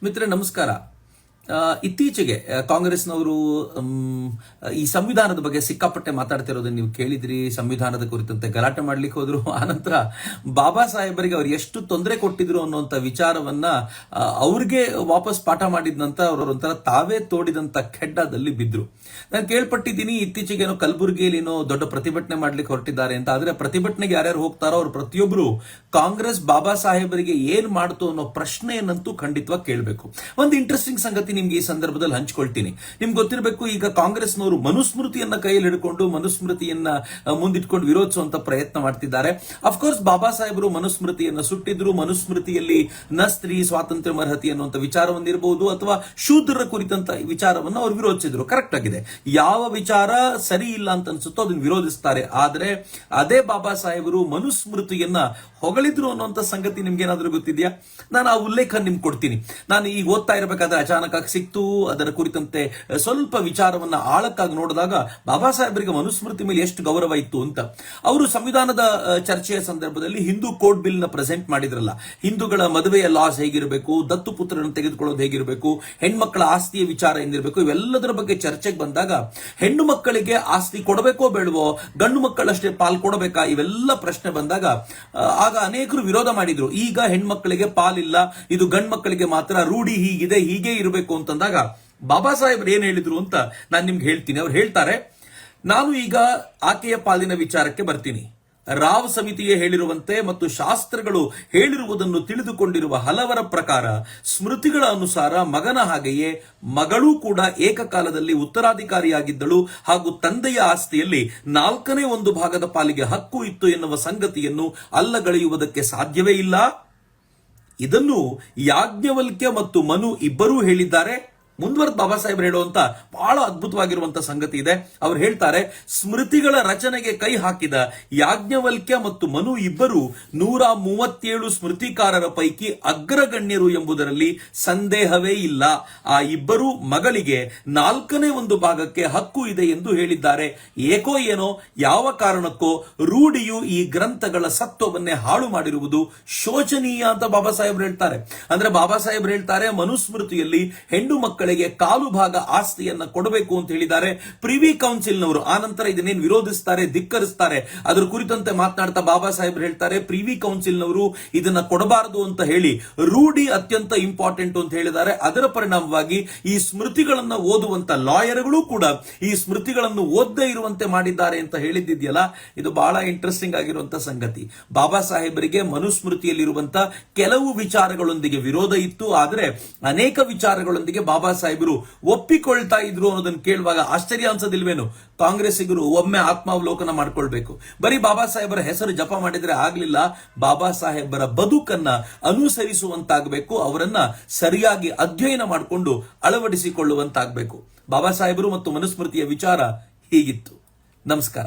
ಮಿತ್ರ ನಮಸ್ಕಾರ. ಇತ್ತೀಚೆಗೆ ಕಾಂಗ್ರೆಸ್ನವರು ಈ ಸಂವಿಧಾನದ ಬಗ್ಗೆ ಸಿಕ್ಕಾಪಟ್ಟೆ ಮಾತಾಡ್ತಿರೋದನ್ನ ನೀವು ಕೇಳಿದ್ರಿ. ಸಂವಿಧಾನದ ಕುರಿತಂತೆ ಗಲಾಟೆ ಮಾಡ್ಲಿಕ್ಕೆ ಹೋದ್ರು. ಆನಂತರ ಬಾಬಾ ಸಾಹೇಬರಿಗೆ ಅವ್ರು ಎಷ್ಟು ತೊಂದರೆ ಕೊಟ್ಟಿದ್ರು ಅನ್ನುವಂಥ ವಿಚಾರವನ್ನ ಅವ್ರಿಗೆ ವಾಪಸ್ ಪಾಠ ಮಾಡಿದ ನಂತರ ಅವರೊಂಥರ ತಾವೇ ತೋಡಿದಂತ ಖೆಡ್ಡದಲ್ಲಿ ಬಿದ್ರು. ನಾನು ಕೇಳ್ಪಟ್ಟಿದ್ದೀನಿ ಇತ್ತೀಚೆಗೇನೋ ಕಲಬುರಗಿಯಲ್ಲೇನೋ ದೊಡ್ಡ ಪ್ರತಿಭಟನೆ ಮಾಡ್ಲಿಕ್ಕೆ ಹೊರಟಿದ್ದಾರೆ ಅಂತ. ಆದ್ರೆ ಪ್ರತಿಭಟನೆಗೆ ಯಾರ್ಯಾರು ಹೋಗ್ತಾರೋ ಅವ್ರು ಪ್ರತಿಯೊಬ್ಬರು ಕಾಂಗ್ರೆಸ್ ಬಾಬಾ ಸಾಹೇಬರಿಗೆ ಏನ್ ಮಾಡ್ತು ಅನ್ನೋ ಪ್ರಶ್ನೆಯನ್ನಂತೂ ಖಂಡಿತವಾಗಿ ಕೇಳಬೇಕು. ಒಂದು ಇಂಟ್ರೆಸ್ಟಿಂಗ್ ಸಂಗತಿ ನಿಮ್ಗೆ ಈ ಸಂದರ್ಭದಲ್ಲಿ ಹಂಚಿಕೊಳ್ತೀನಿ. ನಿಮ್ಗೆ ಗೊತ್ತಿರಬೇಕು, ಈಗ ಕಾಂಗ್ರೆಸ್ನವರು ಮನುಸ್ಮೃತಿಯನ್ನ ಕೈಯಲ್ಲಿ ಹಿಡ್ಕೊಂಡು ಮನುಸ್ಮೃತಿಯನ್ನ ಮುಂದಿಟ್ಕೊಂಡು ವಿರೋಧಿಸುವಂತ ಪ್ರಯತ್ನ ಮಾಡ್ತಿದ್ದಾರೆ. ಅಫ್ಕೋರ್ಸ್ ಬಾಬಾ ಸಾಹೇಬರು ಮನುಸ್ಮೃತಿಯನ್ನ ಸುಟ್ಟಿದ್ರು. ಮನುಸ್ಮೃತಿಯಲ್ಲಿ ನ ಸ್ತ್ರೀ ಸ್ವಾತಂತ್ರ್ಯ ಅರ್ಹತೆ ಅನ್ನುವಂಥ ವಿಚಾರವನ್ನಿರಬಹುದು ಅಥವಾ ಶೂದ್ರರ ಕುರಿತಂತ ವಿಚಾರವನ್ನು ಅವರು ವಿರೋಧಿಸಿದ್ರು. ಕರೆಕ್ಟ್ ಆಗಿದೆ. ಯಾವ ವಿಚಾರ ಸರಿ ಇಲ್ಲ ಅಂತ ಅನ್ಸುತ್ತೋ ಅದನ್ನು ವಿರೋಧಿಸ್ತಾರೆ. ಆದ್ರೆ ಅದೇ ಬಾಬಾ ಸಾಹೇಬರು ಮನುಸ್ಮೃತಿಯನ್ನ ಹೊಗಳಿದ್ರು ಅನ್ನುವಂಥ ಸಂಗತಿ ನಿಮ್ಗೆ ಏನಾದ್ರೂ ಗೊತ್ತಿದೆಯಾ? ನಾನು ಆ ಉಲ್ಲೇಖ ನಿಮ್ಗೆ ಕೊಡ್ತೀನಿ. ನಾನು ಈಗ ಓದ್ತಾ ಇರಬೇಕಾದ್ರೆ ಅಚಾನಕ್ ಆಗಿ ಸಿಕ್ತು. ಅದರ ಕುರಿತಂತೆ ಸ್ವಲ್ಪ ವಿಚಾರವನ್ನ ಆಳಕ್ಕಾಗಿ ನೋಡಿದಾಗ ಬಾಬಾ ಸಾಹೇಬರಿಗೆ ಮನುಸ್ಮೃತಿ ಮೇಲೆ ಎಷ್ಟು ಗೌರವ ಇತ್ತು ಅಂತ. ಅವರು ಸಂವಿಧಾನದ ಚರ್ಚೆಯ ಸಂದರ್ಭದಲ್ಲಿ ಹಿಂದೂ ಕೋಡ್ ಬಿಲ್ ನ ಪ್ರೆಸೆಂಟ್ ಮಾಡಿದ್ರಲ್ಲ. ಹಿಂದೂಗಳ ಮದುವೆಯ ಲಾಸ್ ಹೇಗಿರಬೇಕು, ದತ್ತು ಪುತ್ರರನ್ನು ತೆಗೆದುಕೊಳ್ಳೋದು ಹೇಗಿರಬೇಕು, ಹೆಣ್ಮಕ್ಕಳ ಆಸ್ತಿಯ ವಿಚಾರ ಏನಿರಬೇಕು, ಇವೆಲ್ಲದರ ಬಗ್ಗೆ ಚರ್ಚೆಗೆ ಬಂದಾಗ ಹೆಣ್ಣು ಮಕ್ಕಳಿಗೆ ಆಸ್ತಿ ಕೊಡಬೇಕೋ ಬೇಡವೋ, ಗಂಡು ಮಕ್ಕಳಷ್ಟೇ ಪಾಲ್ ಕೊಡಬೇಕಾ, ಇವೆಲ್ಲ ಪ್ರಶ್ನೆ ಬಂದಾಗ ಆಗ ಅನೇಕರು ವಿರೋಧ ಮಾಡಿದ್ರು. ಈಗ ಹೆಣ್ಮಕ್ಕಳಿಗೆ ಪಾಲಿಲ್ಲ, ಇದು ಗಂಡು ಮಕ್ಕಳಿಗೆ ಮಾತ್ರ, ರೂಢಿ ಹೀಗಿದೆ, ಹೀಗೆ ಇರಬೇಕು ಅಂತಂದಾಗ ಬಾಬಾ ಸಾಹೇಬ್ರು ಏನ್ ಹೇಳಿದ್ರು ಅಂತ ನಾನು ನಿಮ್ಗೆ ಹೇಳ್ತೀನಿ. ಅವ್ರು ಹೇಳ್ತಾರೆ, ನಾನು ಈಗ ಆಕೆಯ ಪಾಲಿನ ವಿಚಾರಕ್ಕೆ ಬರ್ತೀನಿ. ರಾವ್ ಸಮಿತಿಯೇ ಹೇಳಿರುವಂತೆ ಮತ್ತು ಶಾಸ್ತ್ರಗಳು ಹೇಳಿರುವುದನ್ನು ತಿಳಿದುಕೊಂಡಿರುವ ಹಲವರ ಪ್ರಕಾರ ಸ್ಮೃತಿಗಳ ಅನುಸಾರ ಮಗನ ಹಾಗೆಯೇ ಮಗಳೂ ಕೂಡ ಏಕಕಾಲದಲ್ಲಿ ಉತ್ತರಾಧಿಕಾರಿಯಾಗಿದ್ದಳು ಹಾಗೂ ತಂದೆಯ ಆಸ್ತಿಯಲ್ಲಿ 1/4 ಭಾಗದ ಪಾಲಿಗೆ ಹಕ್ಕು ಇತ್ತು ಎನ್ನುವ ಸಂಗತಿಯನ್ನು ಅಲ್ಲಗಳೆಯುವುದಕ್ಕೆ ಸಾಧ್ಯವೇ ಇಲ್ಲ. ಇದನ್ನು ಯಾಜ್ಞವಲ್ಕ್ಯ ಮತ್ತು ಮನು ಇಬ್ಬರೂ ಹೇಳಿದ್ದಾರೆ. ಮುಂದುವರೆದ ಬಾಬಾ ಸಾಹೇಬ್ ಹೇಳುವಂತ ಬಹಳ ಅದ್ಭುತವಾಗಿರುವಂತಹ ಸಂಗತಿ ಇದೆ. ಅವ್ರು ಹೇಳ್ತಾರೆ, ಸ್ಮೃತಿಗಳ ರಚನೆಗೆ ಕೈ ಹಾಕಿದ ಯಾಜ್ಞವಲ್ಕ್ಯ ಮತ್ತು ಮನು ಇಬ್ಬರು 137 ಸ್ಮೃತಿಕಾರರ ಪೈಕಿ ಅಗ್ರಗಣ್ಯರು ಎಂಬುದರಲ್ಲಿ ಸಂದೇಹವೇ ಇಲ್ಲ. ಆ ಇಬ್ಬರು ಮಗಳಿಗೆ 1/4 ಭಾಗಕ್ಕೆ ಹಕ್ಕು ಇದೆ ಎಂದು ಹೇಳಿದ್ದಾರೆ. ಏಕೋ ಏನೋ ಯಾವ ಕಾರಣಕ್ಕೋ ರೂಢಿಯು ಈ ಗ್ರಂಥಗಳ ಸತ್ವವನ್ನೇ ಹಾಳು ಮಾಡಿರುವುದು ಶೋಚನೀಯ ಅಂತ ಬಾಬಾ ಸಾಹೇಬ್ರು ಹೇಳ್ತಾರೆ. ಅಂದ್ರೆ ಬಾಬಾ ಸಾಹೇಬ್ರು ಹೇಳ್ತಾರೆ, ಮನುಸ್ಮೃತಿಯಲ್ಲಿ ಹೆಣ್ಣು ಮಕ್ಕಳ ಕಾಲು ಭಾಗ ಆಸ್ತಿಯನ್ನ ಕೊಡಬೇಕು ಅಂತ ಹೇಳಿದ್ದಾರೆ. ಪ್ರಿವಿ ಕೌನ್ಸಿಲ್ನವರು ಆನಂತರ ಇದನ್ನೇನು ವಿರೋಧಿಸ್ತಾರೆ, ಧಿಕ್ಕರಿಸ್ತಾರೆ. ಅದರ ಕುರಿತಂತೆ ಮಾತನಾಡ್ತಾ ಬಾಬಾ ಸಾಹೇಬ್ರು ಹೇಳ್ತಾರೆ, ಪ್ರಿವಿ ಕೌನ್ಸಿಲ್ನವರು ಇದನ್ನ ಕೊಡಬಾರದು ಅಂತ ಹೇಳಿ ರೂಢಿ ಅತ್ಯಂತ ಇಂಪಾರ್ಟೆಂಟ್ ಅಂತ ಹೇಳಿದ್ದಾರೆ. ಅದರ ಪರಿಣಾಮವಾಗಿ ಈ ಸ್ಮೃತಿಗಳನ್ನ ಓದುವಂತ ಲಾಯರ್ಗಳು ಕೂಡ ಈ ಸ್ಮೃತಿಗಳನ್ನು ಓದದೇ ಇರುವಂತೆ ಮಾಡಿದ್ದಾರೆ ಅಂತ ಹೇಳಿದ್ದಿದೆಯಲ್ಲ, ಇದು ಬಹಳ ಇಂಟ್ರೆಸ್ಟಿಂಗ್ ಆಗಿರುವಂತ ಸಂಗತಿ. ಬಾಬಾ ಸಾಹೇಬರಿಗೆ ಮನುಸ್ಮೃತಿಯಲ್ಲಿರುವಂತ ಕೆಲವು ವಿಚಾರಗಳೊಂದಿಗೆ ವಿರೋಧ ಇತ್ತು, ಆದ್ರೆ ಅನೇಕ ವಿಚಾರಗಳೊಂದಿಗೆ ಬಾಬಾ ಸಾಹೇಬರು ಒಪ್ಪಿಕೊಳ್ತಾ ಇದ್ರು ಅನ್ನೋದನ್ನು ಕೇಳುವಾಗ ಆಶ್ಚರ್ಯ ಅನ್ಸೋದಿಲ್ವೇನು? ಕಾಂಗ್ರೆಸ್ಸಿಗರು ಒಮ್ಮೆ ಆತ್ಮಾವಲೋಕನ ಮಾಡ್ಕೊಳ್ಬೇಕು. ಬರೀ ಬಾಬಾ ಸಾಹೇಬರ ಹೆಸರು ಜಪ ಮಾಡಿದ್ರೆ ಆಗ್ಲಿಲ್ಲ. ಬಾಬಾ ಸಾಹೇಬರ ಬದುಕನ್ನ ಅನುಸರಿಸುವಂತಾಗಬೇಕು. ಅವರನ್ನ ಸರಿಯಾಗಿ ಅಧ್ಯಯನ ಮಾಡಿಕೊಂಡು ಅಳವಡಿಸಿಕೊಳ್ಳುವಂತಾಗಬೇಕು. ಬಾಬಾ ಸಾಹೇಬರು ಮತ್ತು ಮನುಸ್ಮೃತಿಯ ವಿಚಾರ ಹೀಗಿತ್ತು. ನಮಸ್ಕಾರ.